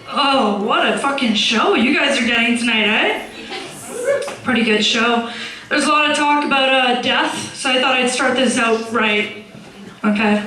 Oh, what a fucking show you guys are getting tonight, eh? Pretty good show. There's a lot of talk about death, so I thought I'd start this out right. Okay.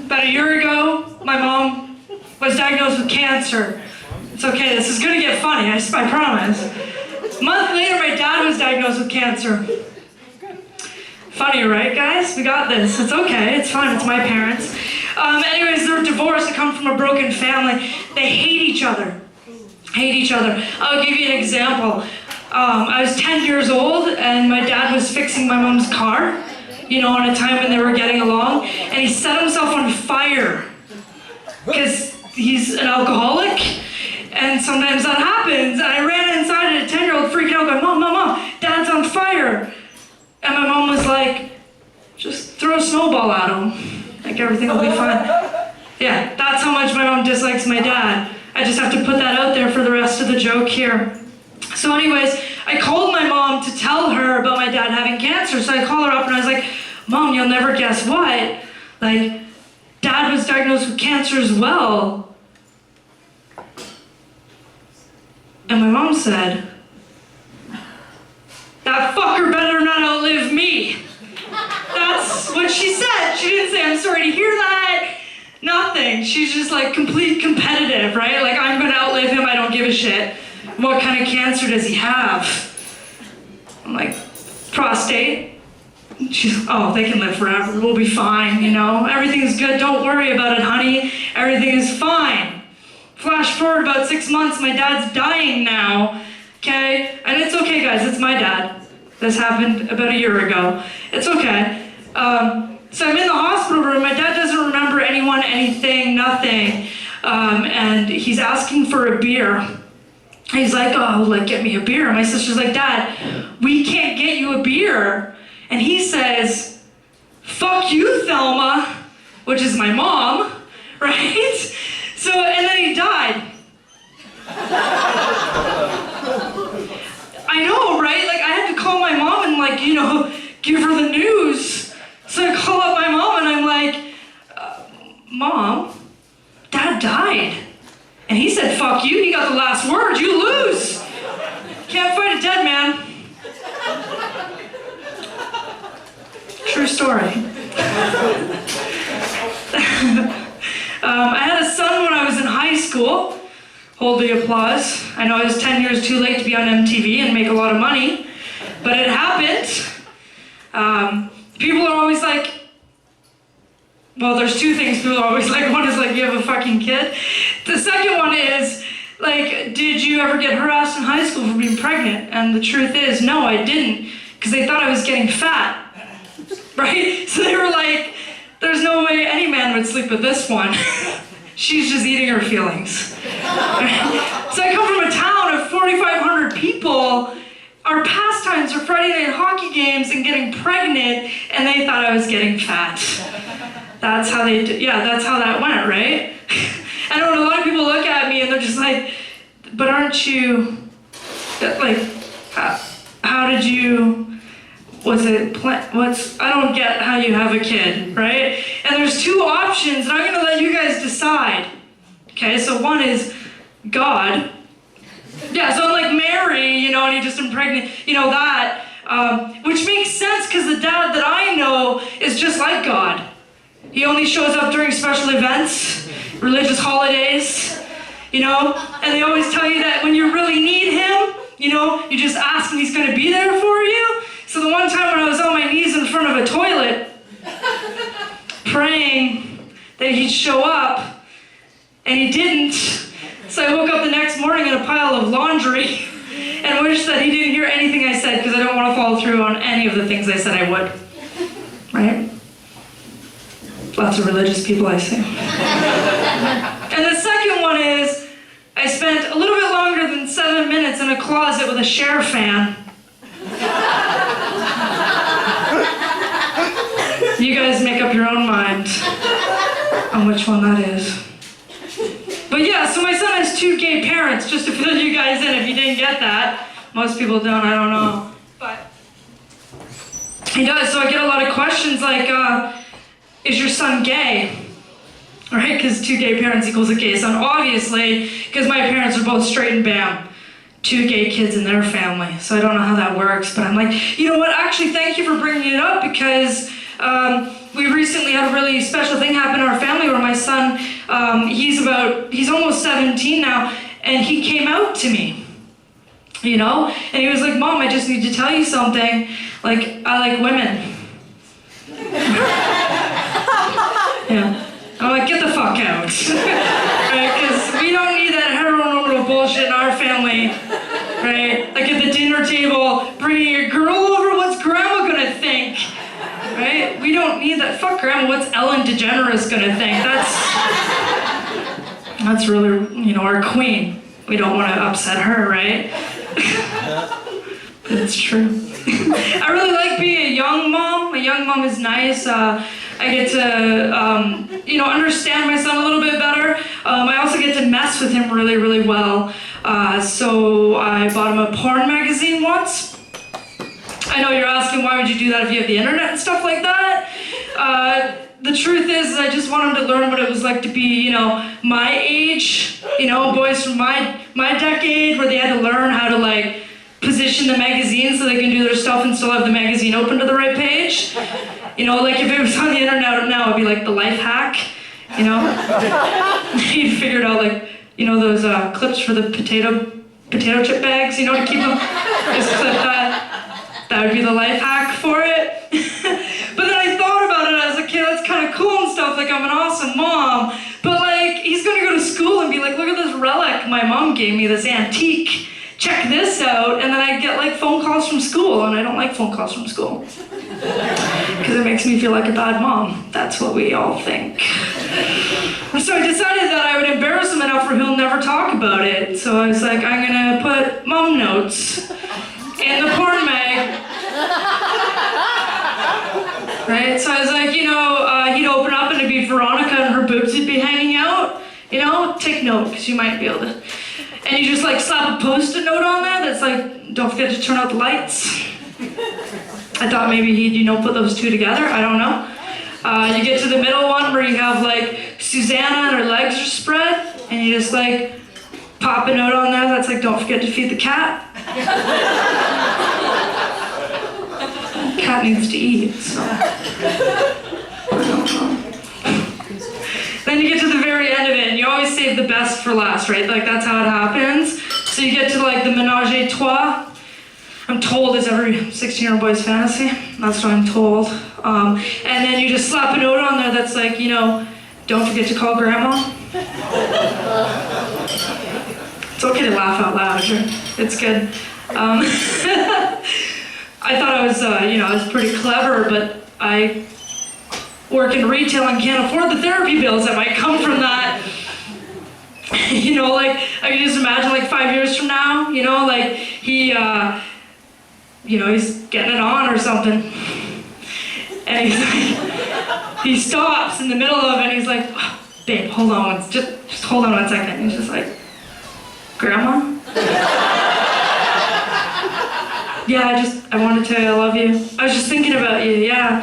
About a year ago, my mom was diagnosed with cancer. It's okay, this is gonna get funny, I promise. A month later, my dad was diagnosed with cancer. Funny, right, guys? We got this. It's okay. It's fine. It's my parents. Anyways, they're divorced. They come from a broken family. They hate each other. Hate each other. I'll give you an example. I was 10 years old, and my dad was fixing my mom's car, you know, on a time when they were getting along, and he set himself on fire because he's an alcoholic, and sometimes that happens. And I ran inside at a 10-year-old freaking out, going, Mom, Dad's on fire. And my mom was like, just throw a snowball at him. Like, everything will be fine. Yeah, that's how much my mom dislikes my dad. I just have to put that out there for the rest of the joke here. So anyways, I called my mom to tell her about my dad having cancer. So I called her up and I was like, Mom, you'll never guess what? Like, Dad was diagnosed with cancer as well. And my mom said, that fucker better not outlive me. That's what she said. She didn't say, I'm sorry to hear that. Nothing. She's just like complete competitive, right? Like, I'm gonna outlive him, I don't give a shit. What kind of cancer does he have? I'm like, prostate. She's, oh, they can live forever. We'll be fine, you know? Everything's good. Don't worry about it, honey. Everything is fine. Flash forward about 6 months, my dad's dying now. Okay? And it's okay, guys. It's my dad. This happened about a year ago. It's okay. So I'm in the hospital room. My dad doesn't remember anyone, anything, nothing. And he's asking for a beer. He's like, oh, like, get me a beer. My sister's like, Dad, we can't get you a beer. And he says, fuck you, Thelma, which is my mom, right? So, and then he died. I know, right? Like, I had to call my mom and, like, you know, give her the news. So I call up my mom and I'm like, Mom, Dad died. And he said, fuck you, he got the last word, you lose. Can't fight a dead man. True story. I had a son when I was in high school. Hold the applause. I know I was 10 years too late to be on MTV and make a lot of money, but it happened. People are always like, well, there's two things people are always like. One is like, you have a fucking kid. The second one is, like, did you ever get harassed in high school for being pregnant? And the truth is, no, I didn't, because they thought I was getting fat, right? So they were like, there's no way any man would sleep with this one. She's just eating her feelings. So I come from a town of 4,500 people. Our pastimes are Friday night hockey games and getting pregnant, and they thought I was getting fat. That's how they did, yeah, that's how that went, right? I know a lot of people look at me and they're just like, but aren't you, like, how did you, I don't get how you have a kid, right? And there's two options, and I'm gonna let you guys decide. Okay, so one is God. Yeah, so like Mary, you know, and he just impregnated, you know, that, which makes sense because the dad that I know is just like God. He only shows up during special events, religious holidays, you know, and they always tell you that when you really need him, you know, you just ask and he's gonna be there for you. So the one time when I was on my knees in front of a toilet, praying that he'd show up, and he didn't, so I woke up the next morning in a pile of laundry and wished that he didn't hear anything I said because I don't want to follow through on any of the things I said I would, right? Lots of religious people, I see. And the second one is, I spent a little bit longer than 7 minutes in a closet with a Cher fan. You guys make up your own mind on which one that is. But yeah, so my son has 2 gay parents, just to fill you guys in if you didn't get that. Most people don't, I don't know. But he does, so I get a lot of questions like, is your son gay? right? Because 2 gay parents equals a gay son. Obviously, because my parents are both straight and bam. 2 gay kids in their family. So I don't know how that works, but I'm like, you know what? Actually, thank you for bringing it up because we recently had a really special thing happen in our family where my son, he's almost 17 now, and he came out to me, you know? And he was like, Mom, I just need to tell you something. Like, I like women. Yeah. I'm like, get the fuck out. Right? Because we don't need that heteronormative bullshit in our family. Right? Like at the dinner table, bringing your girl over, what's grandma gonna think? Right? We don't need that. Fuck grandma, what's Ellen DeGeneres gonna think? That's really, you know, our queen. We don't want to upset her, right? But it's true. I really like being a young mom. A young mom is nice. I get to, you know, understand my son a little bit better. I also get to mess with him really, really well. So I bought him a porn magazine once. I know you're asking, why would you do that if you have the internet and stuff like that? The truth is, I just want him to learn what it was like to be, you know, my age, you know, boys from my decade, where they had to learn how to, like, position the magazine so they can do their stuff and still have the magazine open to the right page. You know, like if it was on the internet now, it'd be like the life hack, you know? You'd figure it out, like, you know, those clips for the potato chip bags, you know, to keep them, just clip that. That would be the life hack for it. But then I thought about it as a kid, that's kind of cool and stuff, like I'm an awesome mom. But like, he's gonna go to school and be like, look at this relic my mom gave me, this antique. Check this out, and then I get like phone calls from school, and I don't like phone calls from school. Because it makes me feel like a bad mom. That's what we all think. So I decided that I would embarrass him enough where he'll never talk about it. So I was like, I'm gonna put mom notes in the porn mag. Right? So I was like, you know, he'd open up and it'd be Veronica and her boobs would be hanging out. You know, take note, because you might be able to. And you just like slap a post-it note on there that's like, don't forget to turn out the lights. I thought maybe he'd, you know, put those 2 together. I don't know. You get to the middle one where you have like Susanna and her legs are spread, and you just like pop a note on there that's like, don't forget to feed the cat. Cat needs to eat, so. Then you get to the very end of it, and you always save the best for last, right? Like, that's how it happens. So you get to, like, the ménage à trois. I'm told it's every 16-year-old boy's fantasy. That's what I'm told. And then you just slap a note on there that's like, you know, don't forget to call grandma. It's okay to laugh out loud, sure. It's good. I thought I was, you know, I was pretty clever, but I work in retail and can't afford the therapy bills that might come from that. You know, like, I can just imagine, like, 5 years from now, you know, like, he, you know, he's getting it on or something. And he's like, he stops in the middle of it, and he's like, oh, babe, hold on, just hold on 1 second. And he's just like, Grandma? Yeah, I wanted to tell you I love you. I was just thinking about you, yeah.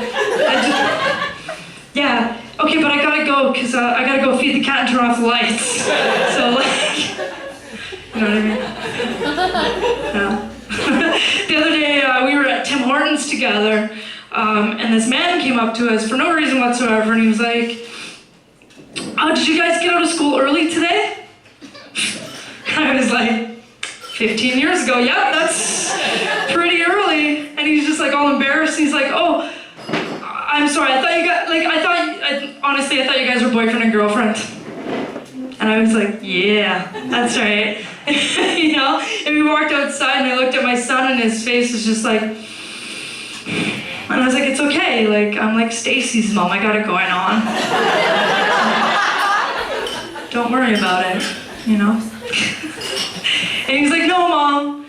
Yeah, okay, but I gotta go, because I gotta go feed the cat and turn off the lights. So, like, you know what I mean? Yeah. The other day, we were at Tim Hortons together, and this man came up to us for no reason whatsoever, and he was like, oh, did you guys get out of school early today? I was like, 15 years ago, yep, that's pretty early. And he's just like all embarrassed, he's like, oh, I'm sorry, I thought you guys were boyfriend and girlfriend. And I was like, yeah, that's right. You know? And we walked outside and I looked at my son and his face was just like, and I was like, it's okay, like, I'm like Stacy's mom, I got it going on. Don't worry about it, you know? And he's like, no, Mom,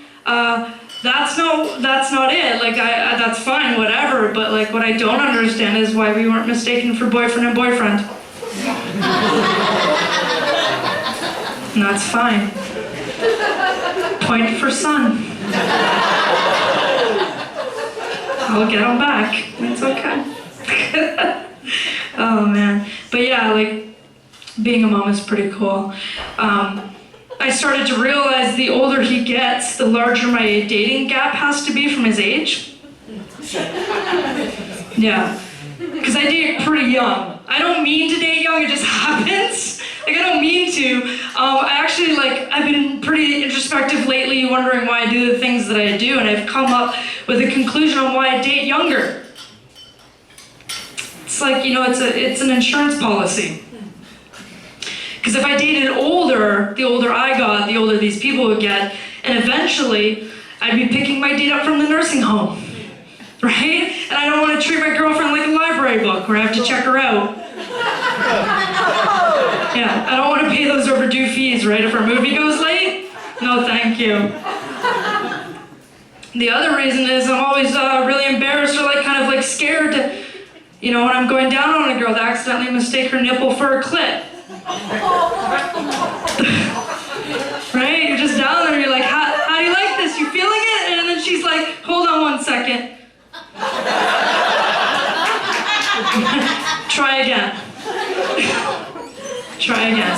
that's not it. Like, that's fine, whatever. But like, what I don't understand is why we weren't mistaken for boyfriend and boyfriend. And that's fine. Point for son. I'll get him back. It's okay. Oh man. But yeah, like, Being a mom is pretty cool. I started to realize the older he gets, the larger my dating gap has to be from his age. Yeah, because I date pretty young. I don't mean to date young, it just happens. Like, I don't mean to. I've been pretty introspective lately, wondering why I do the things that I do, and I've come up with a conclusion on why I date younger. It's like, it's an insurance policy. Because if I dated older, the older I got, the older these people would get, and eventually I'd be picking my date up from the nursing home, right? And I don't want to treat my girlfriend like a library book where I have to check her out. Yeah, I don't want to pay those overdue fees, right? If our movie goes late, no thank you. The other reason is I'm always really embarrassed or kind of scared to, when I'm going down on a girl to accidentally mistake her nipple for a clit. Right? You're just down there and you're like, how do you like this? You feeling it? And then she's like, hold on 1 second. Try again. Try again.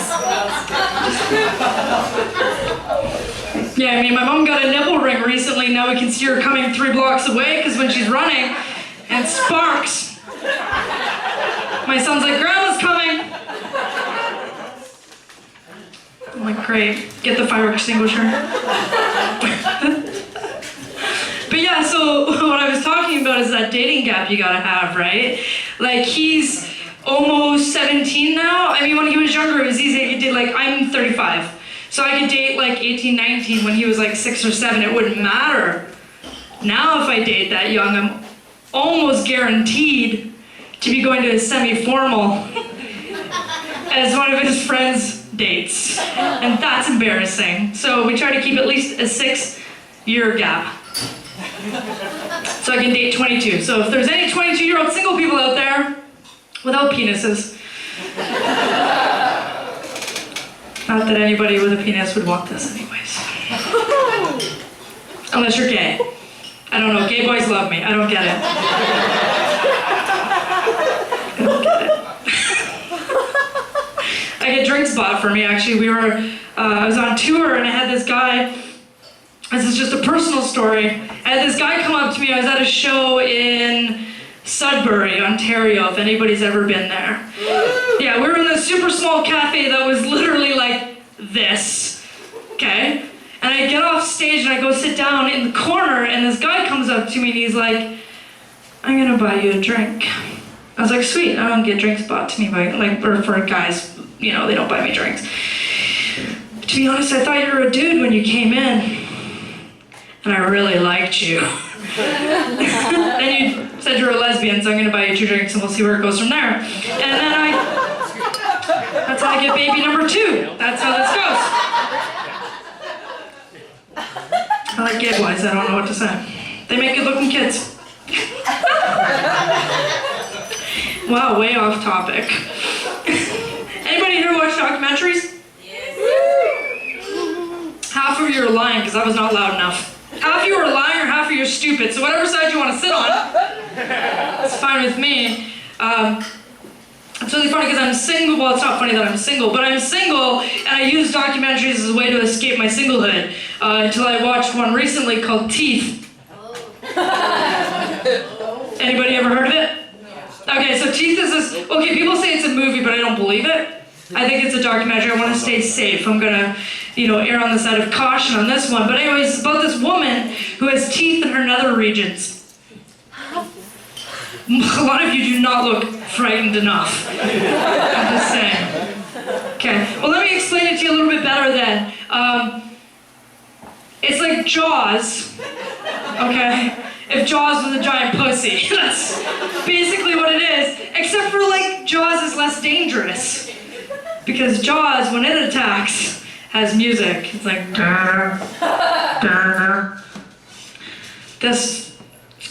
Yeah, my mom got a nipple ring recently. Now we can see her coming 3 blocks away because when she's running, and sparks. My son's like, Grandma's coming. I'm like, great, get the fire extinguisher. But yeah, so what I was talking about is that dating gap you gotta have, right? He's almost 17 now. When he was younger, it was easy. He did I'm 35. So I could date 18, 19 when he was 6 or 7. It wouldn't matter. Now if I date that young, I'm almost guaranteed to be going to a semi-formal as one of his friends' dates. And that's embarrassing. So we try to keep at least a 6-year gap. So I can date 22. So if there's any 22-year-old single people out there without penises, not that anybody with a penis would want this anyways. Unless you're gay. I don't know, gay boys love me. I don't get it. I don't get it. I get drinks bought for me, actually. I was on tour and I had this guy, this is just a personal story. I had this guy come up to me. I was at a show in Sudbury, Ontario, if anybody's ever been there. Yeah, we were in this super small cafe that was literally like this, okay? And I get off stage and I go sit down in the corner and this guy comes up to me and he's like, I'm gonna buy you a drink. I was like, sweet, I don't get drinks bought to me by, or for guys, they don't buy me drinks. To be honest, I thought you were a dude when you came in. And I really liked you. Then you said you were a lesbian, so I'm gonna buy you 2 drinks and we'll see where it goes from there. And then that's how I get baby number 2. That's how this goes. I like gay boys, I don't know what to say. They make good looking kids. Wow, way off topic. Anybody here watch documentaries? Yes. Half of you are lying because I was not loud enough. Half of you are lying or half of you are stupid, so whatever side you want to sit on, it's fine with me. It's really funny because I'm single. Well, it's not funny that I'm single, but I'm single and I use documentaries as a way to escape my singlehood until I watched one recently called Teeth. Anybody ever heard of it? Okay, so Teeth is this, okay, people say it's a movie, but I don't believe it. I think it's a documentary. I want to stay safe. I'm gonna, err on the side of caution on this one. But anyways, it's about this woman who has teeth in her nether regions. A lot of you do not look frightened enough. I'm just saying. Okay, well let me explain it to you a little bit better then. It's like Jaws, okay? If Jaws was a giant pussy. That's basically what it is. Except for Jaws is less dangerous. Because Jaws, when it attacks, has music. It's like, durr, durr. This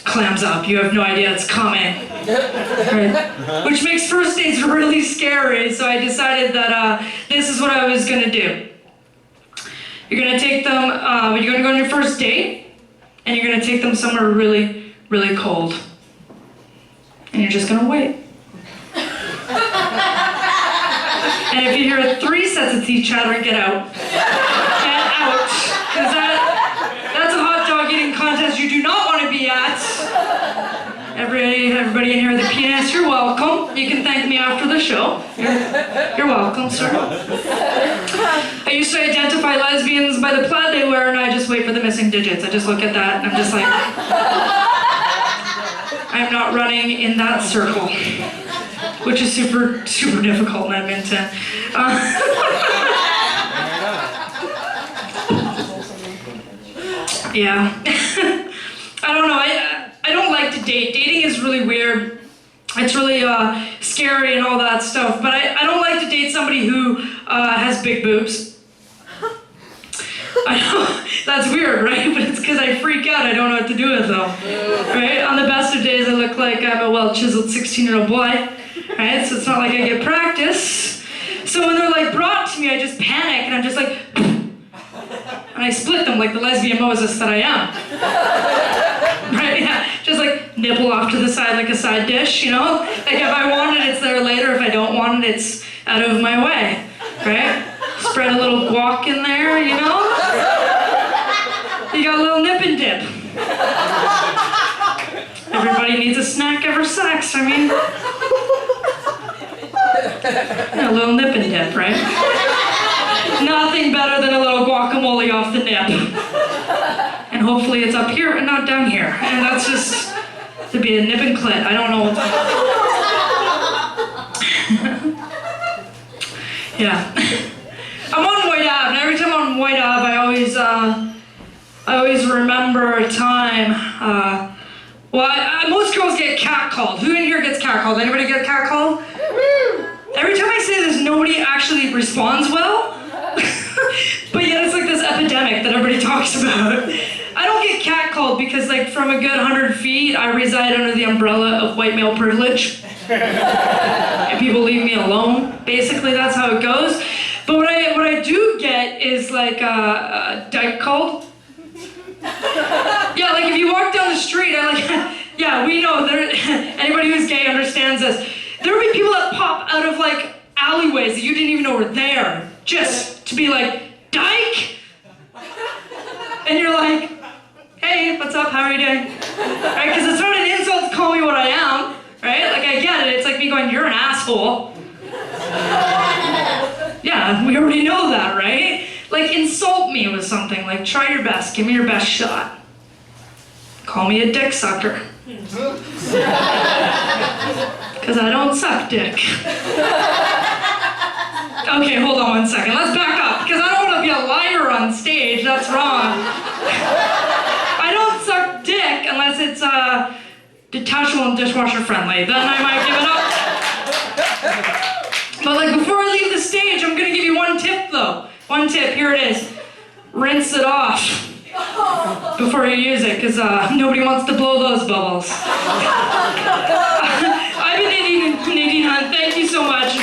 clams up. You have no idea it's coming. Right? Which makes first dates really scary, so I decided that this is what I was gonna do. You're gonna take them, you're gonna go on your first date, and you're gonna take them somewhere really, really cold. And you're just gonna wait. And if you hear 3 sets of teeth chattering, get out. Get out. Because that's a hot dog eating contest you do not want to be at. Everybody in here with a penis, you're welcome. You can thank me after the show. You're welcome, sir. I used to identify lesbians by the plaid they wear, and I just wait for the missing digits. I just look at that, and I'm just like, I'm not running in that circle, which is super, super difficult in Edmonton. Yeah. I don't know. I don't like to date. Dating is really weird. It's really scary and all that stuff. But I don't like to date somebody who has big boobs. I know, that's weird, right? But it's because I freak out. I don't know what to do with them. Right? On the best of days, I look like I'm a well-chiseled 16-year-old boy. Right? So it's not like I get practice. So when they're like brought to me, I just panic and I'm just like, and I split them like the lesbian Moses that I am. Right, yeah, just like nipple off to the side like a side dish, you know? Like if I want it, it's there later. If I don't want it, it's out of my way, right? Spread a little guac in there, you know? You got a little nip and dip. Everybody needs a snack ever sex, I mean. Yeah, a little nip and dip, right? Nothing better than a little guacamole off the nip. And hopefully it's up here and not down here. And that's just to be a nip and clit. I don't know. Yeah. I'm on White Ave, and every time I'm on White Ave, I always remember a time. Most girls get catcalled. Who in here gets catcalled? Anybody get catcalled? Every time I say this, nobody actually responds well. But yet it's like this epidemic that everybody talks about. I don't get catcalled because like from a good 100 feet, I reside under the umbrella of white male privilege. And people leave me alone. Basically, that's how it goes. But what I do get is like dyke called. Yeah, like if you walk down the street, yeah, we know, anybody who's gay understands this. There will be people that pop out of like alleyways that you didn't even know were there, just to be like, dyke? And you're like, hey, what's up, how are you doing? Right, because it's not an insult to call me what I am, right? Like I get it, it's like me going, you're an asshole. Yeah, we already know that, right? Like insult me with something, like try your best, give me your best shot. Call me a dick sucker. Because I don't suck dick. Okay, hold on 1 second. Let's back up, because I don't want to be a liar on stage. That's wrong. I don't suck dick unless it's detachable and dishwasher friendly. Then I might give it up. But like before I leave the stage, I'm going to give you one tip though. One tip, here it is. Rinse it off before you use it, because nobody wants to blow those bubbles. I've been Nadine Hunt. Thank you so much.